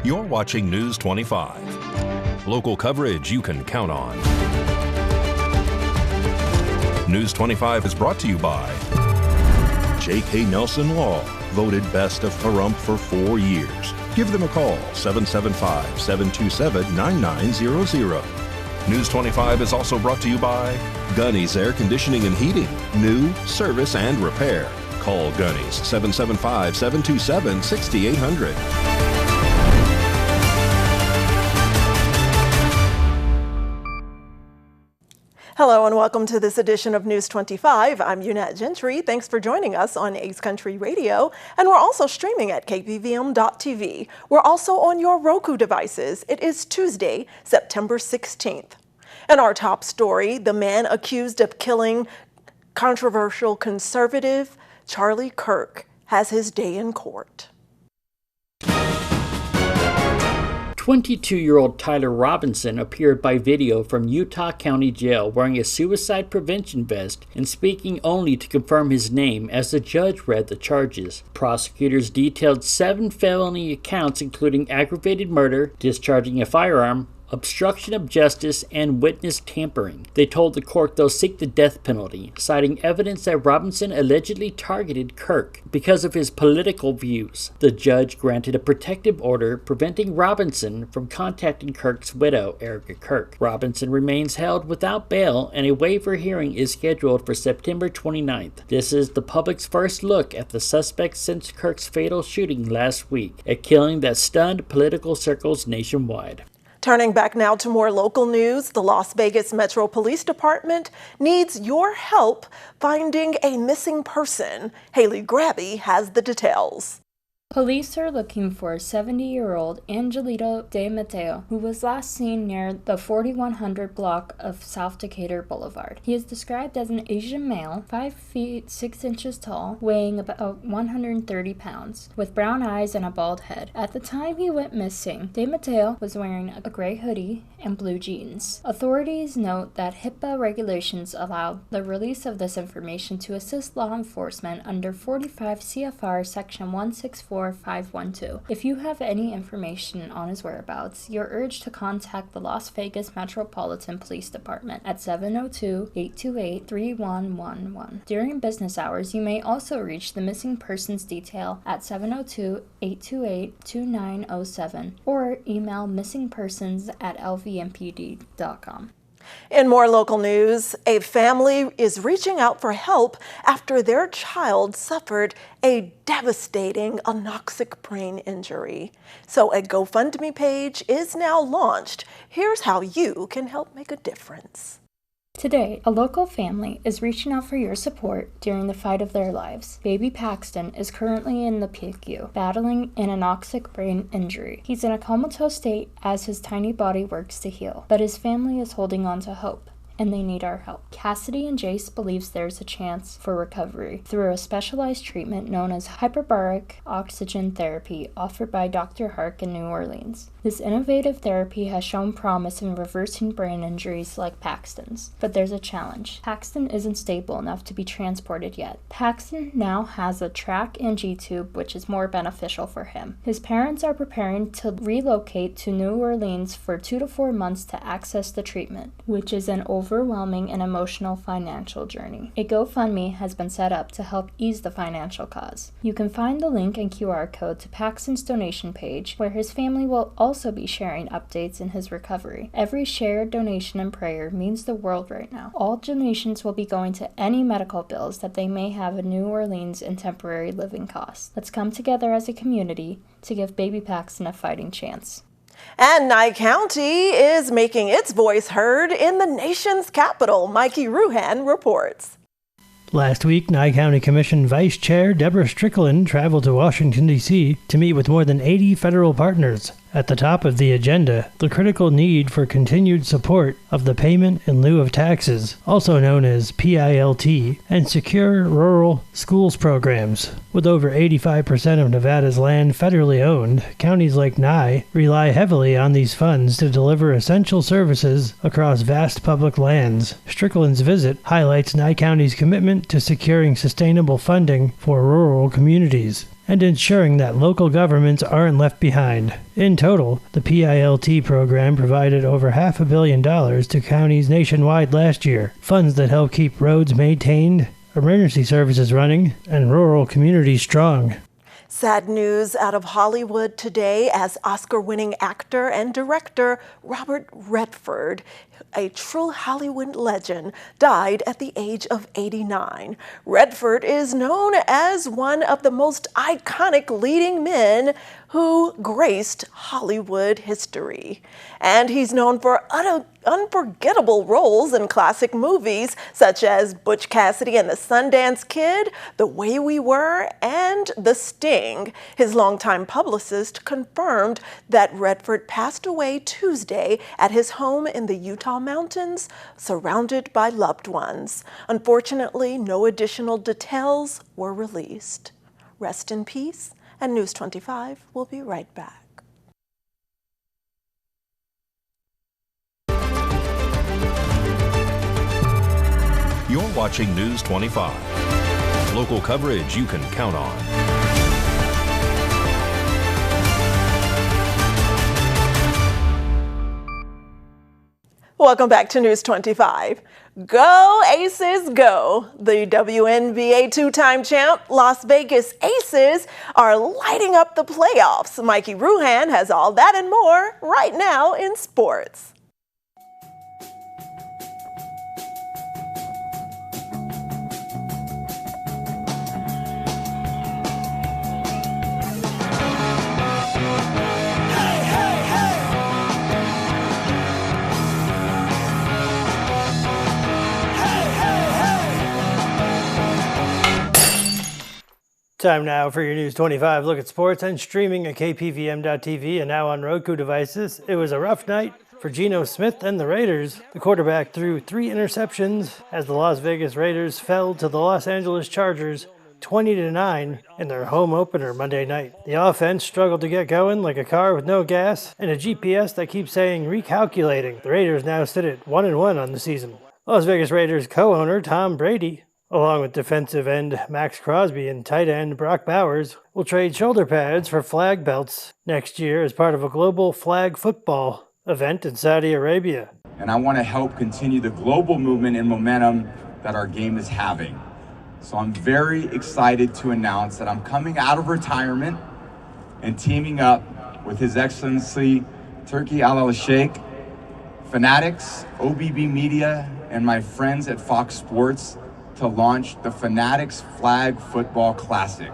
You're watching News 25. Local coverage you can count on. News 25 is brought to you by J.K. Nelson Law, voted best of Pahrump for 4 years. Give them a call, 775-727-9900. News 25 is also brought to you by Gunny's Air Conditioning and Heating. New, service, and repair. Call Gunny's, 775-727-6800. Hello and welcome to this edition of News 25. I'm Unat Gentry. Thanks for joining us on Ace Country Radio. And we're also streaming at KPVM.TV. We're also on your Roku devices. It is Tuesday, September 16th. And our top story, the man accused of killing controversial conservative Charlie Kirk has his day in court. 22-year-old Tyler Robinson appeared by video from Utah County Jail wearing a suicide prevention vest and speaking only to confirm his name as the judge read the charges. Prosecutors detailed 7 felony counts including aggravated murder, discharging a firearm, obstruction of justice, and witness tampering. They told the court they'll seek the death penalty, citing evidence that Robinson allegedly targeted Kirk because of his political views. The judge granted a protective order preventing Robinson from contacting Kirk's widow, Erica Kirk. Robinson remains held without bail, and a waiver hearing is scheduled for September 29th. This is the public's first look at the suspect since Kirk's fatal shooting last week, a killing that stunned political circles nationwide. Turning back now to more local news, the Las Vegas Metro Police Department needs your help finding a missing person. Haley Grabby has the details. Police are looking for 70-year-old Angelito De Mateo, who was last seen near the 4100 block of South Decatur Boulevard. He is described as an Asian male, 5 feet 6 inches tall, weighing about 130 pounds, with brown eyes and a bald head. At the time he went missing, De Mateo was wearing a gray hoodie and blue jeans. Authorities note that HIPAA regulations allow the release of this information to assist law enforcement under 45 CFR Section 164512. If you have any information on his whereabouts, you're urged to contact the Las Vegas Metropolitan Police Department at 702-828-3111. During business hours, you may also reach the missing persons detail at 702-828-2907 or email missingpersons@lvmpd.com. In more local news, a family is reaching out for help after their child suffered a devastating anoxic brain injury. So a GoFundMe page is now launched. Here's how you can help make a difference. Today, a local family is reaching out for your support during the fight of their lives. Baby Paxton is currently in the PICU, battling an anoxic brain injury. He's in a comatose state as his tiny body works to heal, but his family is holding on to hope, and they need our help. Cassidy and Jace believes there's a chance for recovery through a specialized treatment known as hyperbaric oxygen therapy offered by Dr. Hark in New Orleans. This innovative therapy has shown promise in reversing brain injuries like Paxton's, but there's a challenge. Paxton isn't stable enough to be transported yet. Paxton now has a track and G-tube, which is more beneficial for him. His parents are preparing to relocate to New Orleans for 2 to 4 months to access the treatment, which is an overwhelming and emotional financial journey. A GoFundMe has been set up to help ease the financial cause. You can find the link and QR code to Paxton's donation page, where his family will also be sharing updates in his recovery. Every shared donation and prayer means the world right now. All donations will be going to any medical bills that they may have in New Orleans and temporary living costs. Let's come together as a community to give baby Paxton a fighting chance. And Nye County is making its voice heard in the nation's capital. Mikey Ruhan reports. Last week, Nye County Commission Vice Chair Deborah Strickland traveled to Washington, D.C. to meet with more than 80 federal partners. At the top of the agenda, the critical need for continued support of the payment in lieu of taxes, also known as PILT, and secure rural schools programs. With over 85% of Nevada's land federally owned, counties like Nye rely heavily on these funds to deliver essential services across vast public lands. Strickland's visit highlights Nye County's commitment to securing sustainable funding for rural communities. and ensuring that local governments aren't left behind. In total, the PILT program provided over $500 million to counties nationwide last year, funds that help keep roads maintained, emergency services running, and rural communities strong. Sad news out of Hollywood today as Oscar-winning actor and director Robert Redford, a true Hollywood legend, died at the age of 89. Redford is known as one of the most iconic leading men who graced Hollywood history. And he's known for unforgettable roles in classic movies such as Butch Cassidy and the Sundance Kid, The Way We Were, and The Sting. His longtime publicist confirmed that Redford passed away Tuesday at his home in the Utah mountains, surrounded by loved ones. Unfortunately, no additional details were released. Rest in peace, and News 25 will be right back. You're watching News 25. Local coverage you can count on. Welcome back to News 25. Go Aces, go! The WNBA two-time champ Las Vegas Aces are lighting up the playoffs. Mikey Ruhan has all that and more right now in sports. Time now for your News 25 look at sports and streaming at KPVM.TV and now on Roku devices. It was a rough night for Geno Smith and the Raiders. The quarterback threw 3 interceptions as the Las Vegas Raiders fell to the Los Angeles Chargers 20-9 in their home opener Monday night. The offense struggled to get going like a car with no gas and a GPS that keeps saying recalculating. The Raiders now sit at 1-1 on the season. Las Vegas Raiders co-owner Tom Brady, along with defensive end Max Crosby and tight end Brock Bowers, will trade shoulder pads for flag belts next year as part of a global flag football event in Saudi Arabia. And I want to help continue the global movement and momentum that our game is having. So I'm very excited to announce that I'm coming out of retirement and teaming up with His Excellency Turki Al-Sheikh, Fanatics, OBB Media, and my friends at Fox Sports to launch the Fanatics Flag Football Classic.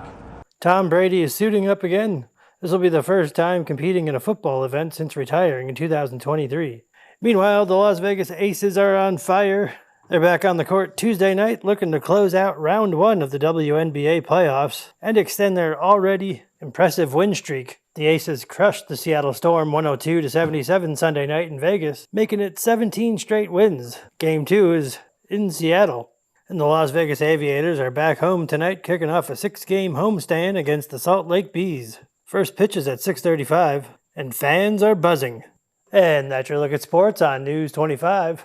Tom Brady is suiting up again. This will be the first time competing in a football event since retiring in 2023. Meanwhile, the Las Vegas Aces are on fire. They're back on the court Tuesday night looking to close out round 1 of the WNBA playoffs and extend their already impressive win streak. The Aces crushed the Seattle Storm 102-77 Sunday night in Vegas, making it 17 straight wins. Game 2 is in Seattle. And the Las Vegas Aviators are back home tonight, kicking off a 6-game homestand against the Salt Lake Bees. First pitch is at 6:35, and fans are buzzing. And that's your look at sports on News 25.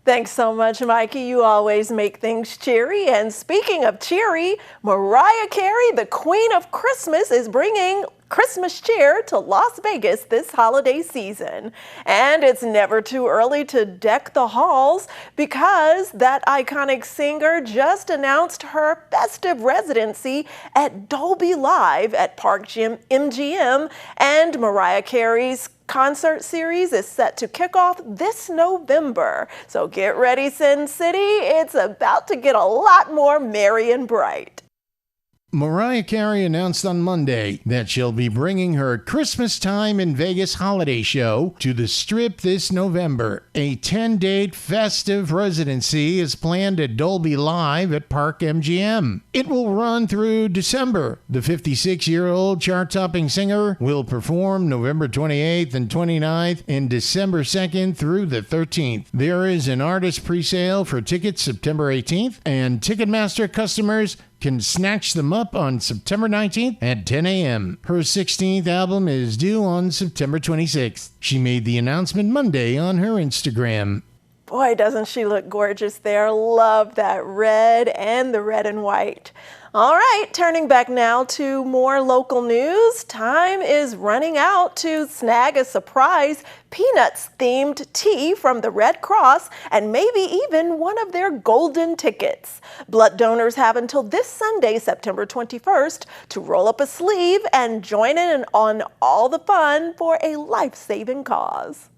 Thanks so much, Mikey. You always make things cheery. And speaking of cheery, Mariah Carey, the Queen of Christmas, is bringing Christmas cheer to Las Vegas this holiday season. And it's never too early to deck the halls because that iconic singer just announced her festive residency at Dolby Live at Park MGM, and Mariah Carey's concert series is set to kick off this November. So get ready, Sin City. It's about to get a lot more merry and bright. Mariah Carey announced on Monday that she'll be bringing her Christmas Time in Vegas holiday show to the Strip this November. A 10-date festive residency is planned at Dolby Live at Park MGM. It will run through December. The 56-year-old chart-topping singer will perform November 28th and 29th and December 2nd through the 13th. There is an artist presale for tickets September 18th, and Ticketmaster customers can snatch them up on September 19th at 10 a.m. Her 16th album is due on September 26th. She made the announcement Monday on her Instagram. Boy, doesn't she look gorgeous there. Love that red and the red and white. All right, turning back now to more local news. Time is running out to snag a surprise Peanuts-themed tea from the Red Cross and maybe even one of their golden tickets. Blood donors have until this Sunday, September 21st, to roll up a sleeve and join in on all the fun for a life-saving cause.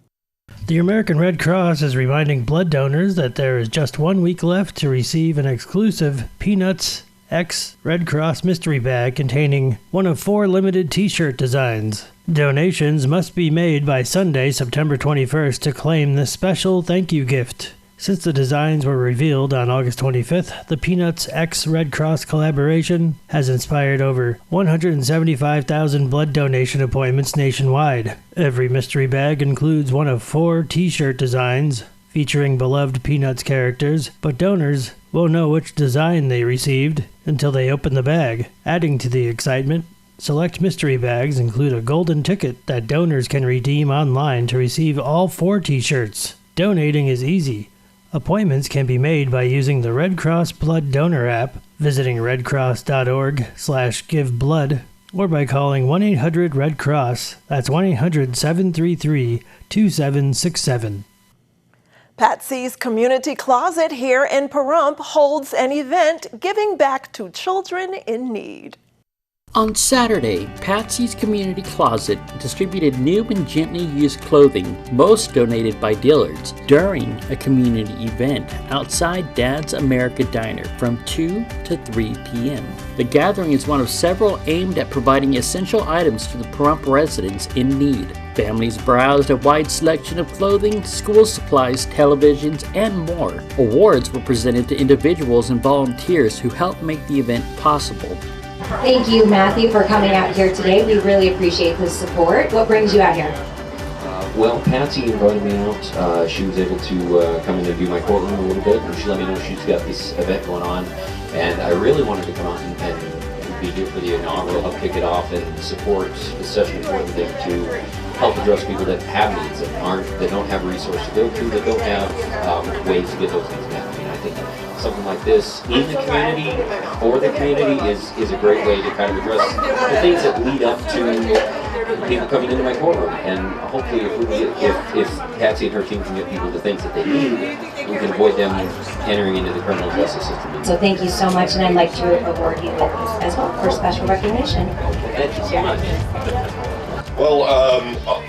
The American Red Cross is reminding blood donors that there is just 1 week left to receive an exclusive Peanuts X Red Cross mystery bag containing one of 4 limited t-shirt designs. Donations must be made by Sunday, September 21st to claim this special thank you gift. Since the designs were revealed on August 25th, the Peanuts X Red Cross collaboration has inspired over 175,000 blood donation appointments nationwide. Every mystery bag includes one of 4 t-shirt designs featuring beloved Peanuts characters, but donors won't know which design they received until they open the bag. Adding to the excitement, select mystery bags include a golden ticket that donors can redeem online to receive all 4 t-shirts. Donating is easy. Appointments can be made by using the Red Cross Blood Donor app, visiting redcross.org/giveblood, or by calling 1-800-RED-CROSS. That's 1-800-733-2767. Patsy's Community Closet here in Pahrump holds an event giving back to children in need. On Saturday, Patsy's Community Closet distributed new and gently used clothing, most donated by Dillard's, during a community event outside Dad's America Diner from 2 to 3 p.m. The gathering is one of several aimed at providing essential items to the Pahrump residents in need. Families browsed a wide selection of clothing, school supplies, televisions, and more. Awards were presented to individuals and volunteers who helped make the event possible. Thank you, Matthew, for coming out here today. We really appreciate the support. What brings you out here? Well, Patsy invited me out. She was able to come in and view my courtroom a little bit, and she let me know she's got this event going on. And I really wanted to come out and be here for the inaugural, help kick it off, and support is such an important thing to help address people that have needs, that don't have resources to go to, that don't have ways to get those needs met. I mean, I think something like this in the community, for the community, is a great way to kind of address the things that lead up to people coming into my courtroom. And hopefully if Patsy and her team can get people the things that they need, we can avoid them entering into the criminal justice system. So thank you so much, and I'd like to award you as well for special recognition. Thank you so much. Well,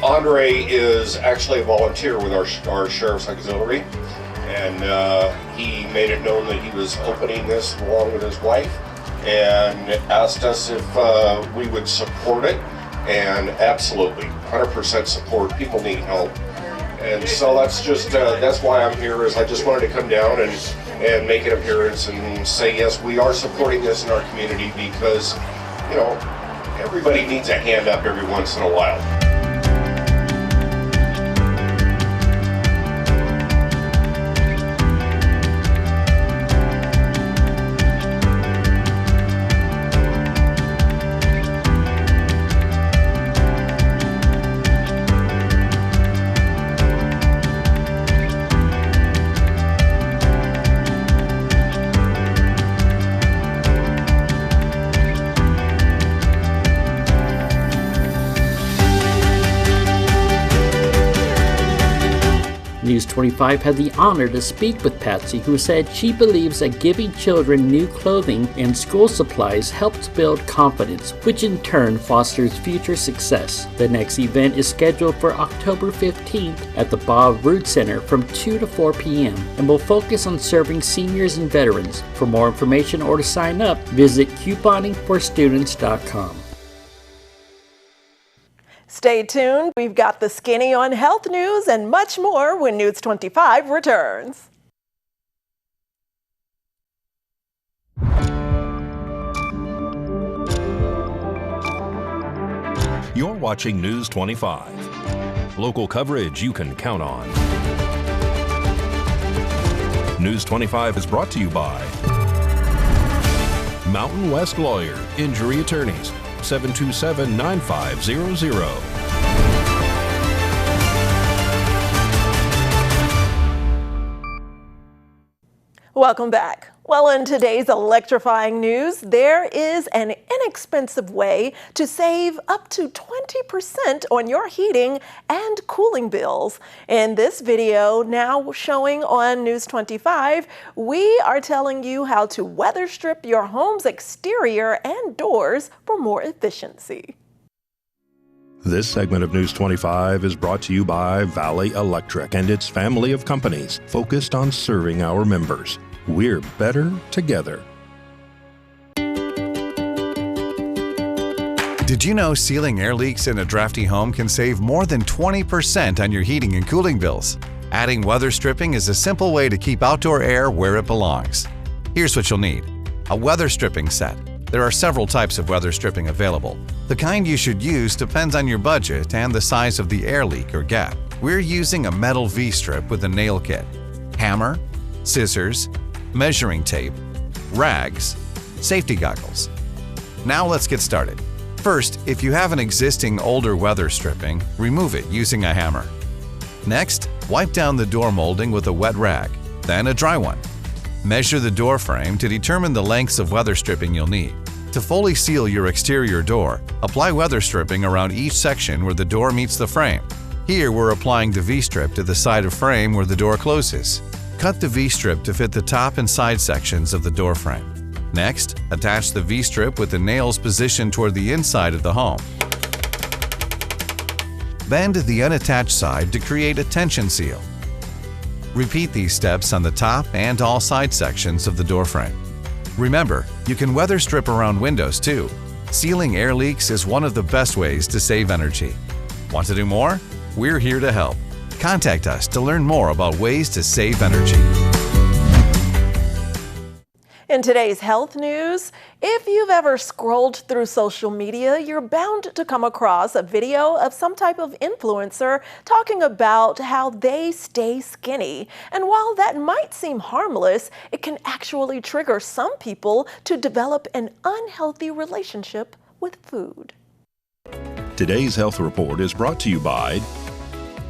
Andre is actually a volunteer with our Sheriff's Auxiliary, and he made it known that he was opening this along with his wife, and asked us if we would support it, and absolutely, 100% support. People need help, and so that's just that's why I'm here. Is I just wanted to come down and make an appearance and say yes, we are supporting this in our community because, you know, everybody needs a hand up every once in a while. News 25 had the honor to speak with Patsy, who said she believes that giving children new clothing and school supplies helps build confidence, which in turn fosters future success. The next event is scheduled for October 15th at the Bob Root Center from 2 to 4 p.m. and will focus on serving seniors and veterans. For more information or to sign up, visit couponingforstudents.com. Stay tuned. We've got the skinny on health news and much more when News 25 returns. You're watching News 25. Local coverage you can count on. News 25 is brought to you by Mountain West Lawyer, Injury Attorneys, 727-9500. Welcome back. Well, in today's electrifying news, there is an inexpensive way to save up to 20% on your heating and cooling bills. In this video, now showing on News 25, we are telling you how to weather strip your home's exterior and doors for more efficiency. This segment of News 25 is brought to you by Valley Electric and its family of companies focused on serving our members. We're better together. Did you know sealing air leaks in a drafty home can save more than 20% on your heating and cooling bills? Adding weather stripping is a simple way to keep outdoor air where it belongs. Here's what you'll need: a weather stripping set. There are several types of weather stripping available. The kind you should use depends on your budget and the size of the air leak or gap. We're using a metal V-strip with a nail kit, hammer, scissors, measuring tape, rags, safety goggles. Now let's get started. First, if you have an existing older weather stripping, remove it using a hammer. Next, wipe down the door molding with a wet rag, then a dry one. Measure the door frame to determine the lengths of weather stripping you'll need. To fully seal your exterior door, apply weather stripping around each section where the door meets the frame. Here we're applying the V-strip to the side of frame where the door closes. Cut the V-strip to fit the top and side sections of the door frame. Next, attach the V-strip with the nails positioned toward the inside of the home. Bend the unattached side to create a tension seal. Repeat these steps on the top and all side sections of the door frame. Remember, you can weather strip around windows too. Sealing air leaks is one of the best ways to save energy. Want to do more? We're here to help. Contact us to learn more about ways to save energy. In today's health news, if you've ever scrolled through social media, you're bound to come across a video of some type of influencer talking about how they stay skinny. And while that might seem harmless, it can actually trigger some people to develop an unhealthy relationship with food. Today's health report is brought to you by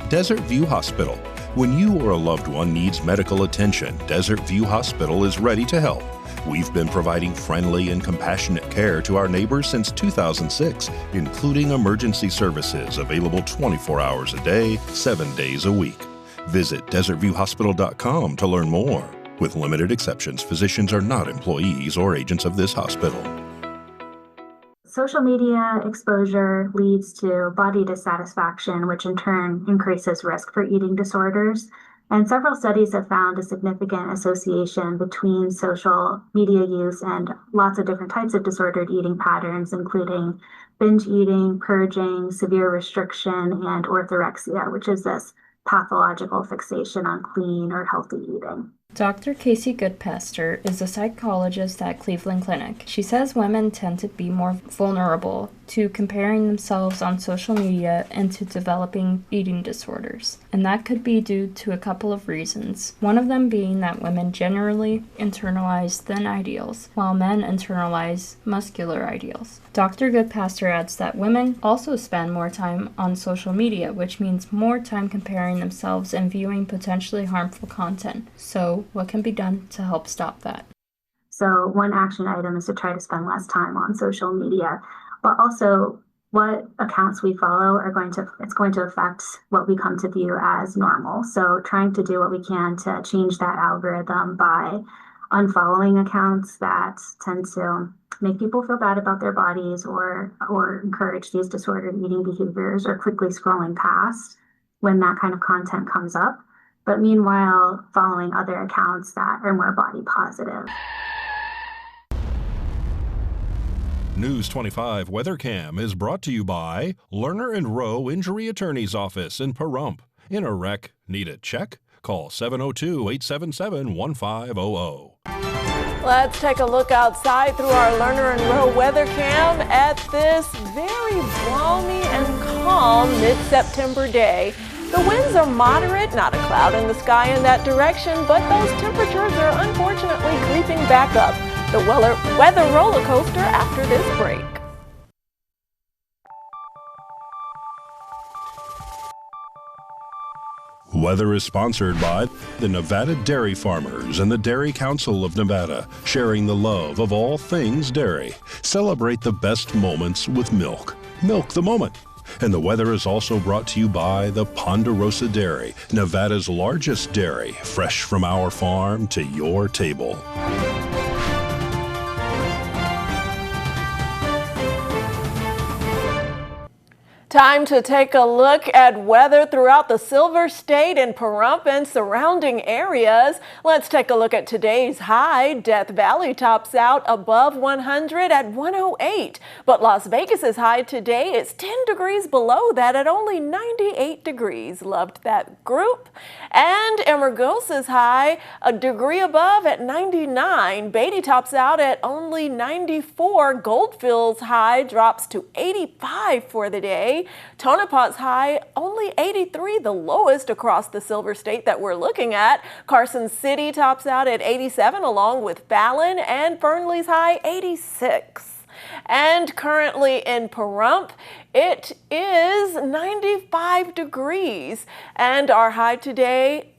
Desert View Hospital. When you or a loved one needs medical attention, Desert View Hospital is ready to help. We've been providing friendly and compassionate care to our neighbors since 2006, including emergency services available 24 hours a day, 7 days a week. Visit desertviewhospital.com to learn more. With limited exceptions, physicians are not employees or agents of this hospital. Social media exposure leads to body dissatisfaction, which in turn increases risk for eating disorders. And several studies have found a significant association between social media use and lots of different types of disordered eating patterns, including binge eating, purging, severe restriction, and orthorexia, which is this pathological fixation on clean or healthy eating. Dr. Casey Goodpaster is a psychologist at Cleveland Clinic. She says women tend to be more vulnerable to comparing themselves on social media and to developing eating disorders. And that could be due to a couple of reasons. One of them being that women generally internalize thin ideals, while men internalize muscular ideals. Dr. Goodpaster adds that women also spend more time on social media, which means more time comparing themselves and viewing potentially harmful content. So, what can be done to help stop that? So one action item is to try to spend less time on social media, but also what accounts we follow it's going to affect what we come to view as normal. So trying to do what we can to change that algorithm by unfollowing accounts that tend to make people feel bad about their bodies or encourage these disordered eating behaviors, or quickly scrolling past when that kind of content comes up. But meanwhile, following other accounts that are more body positive. News 25 WeatherCam is brought to you by Lerner and Rowe Injury Attorney's Office in Pahrump. In a wreck, need a check? Call 702-877-1500. Let's take a look outside through our Lerner and Rowe weather cam at this very balmy and calm mid-September day. The winds are moderate, not a cloud in the sky in that direction, but those temperatures are unfortunately creeping back up. The weather roller coaster after this break. Weather is sponsored by the Nevada Dairy Farmers and the Dairy Council of Nevada, sharing the love of all things dairy. Celebrate the best moments with milk. Milk the moment. And the weather is also brought to you by the Ponderosa Dairy, Nevada's largest dairy, fresh from our farm to your table. Time to take a look at weather throughout the Silver State and Pahrump and surrounding areas. Let's take a look at today's high. Death Valley tops out above 100 at 108, but Las Vegas's high today is 10 degrees below that at only 98 degrees. Loved that group. And Amargosa's high a degree above at 99. Beatty tops out at only 94. Goldfield's high drops to 85 for the day. Tonopah's high only 83, the lowest across the Silver State that we're looking at. Carson City tops out at 87 along with Fallon, and Fernley's high 86. And currently in Pahrump, it is 95 degrees, and our high today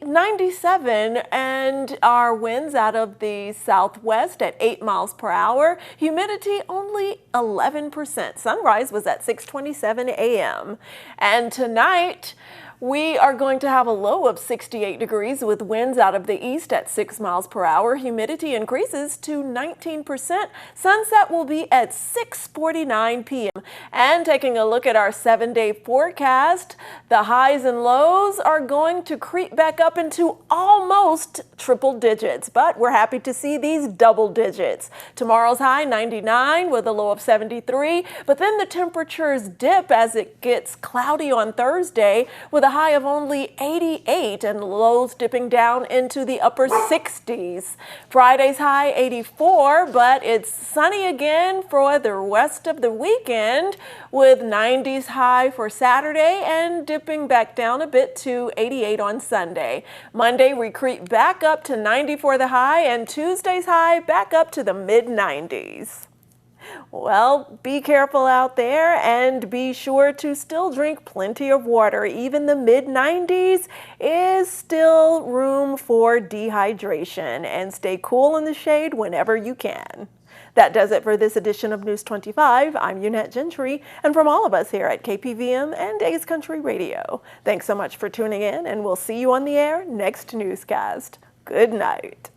97, and our winds out of the southwest at 8 miles per hour. Humidity only 11%. Sunrise was at 6:27 a.m. And tonight, we are going to have a low of 68 degrees with winds out of the east at 6 miles per hour. Humidity increases to 19%. Sunset will be at 6:49 p.m. And taking a look at our 7-day forecast, the highs and lows are going to creep back up into almost triple digits, but we're happy to see these double digits. Tomorrow's high 99 with a low of 73, but then the temperatures dip as it gets cloudy on Thursday with a high of only 88 and lows dipping down into the upper 60s. Friday's high 84, but it's sunny again for the rest of the weekend with 90s high for Saturday and dipping back down a bit to 88 on Sunday. Monday we creep back up to 90 for the high, and Tuesday's high back up to the mid-90s. Well, be careful out there and be sure to still drink plenty of water. Even the mid-90s is still room for dehydration, and stay cool in the shade whenever you can. That does it for this edition of News 25. I'm Unette Gentry, and from all of us here at KPVM and A's Country Radio, thanks so much for tuning in, and we'll see you on the air next newscast. Good night.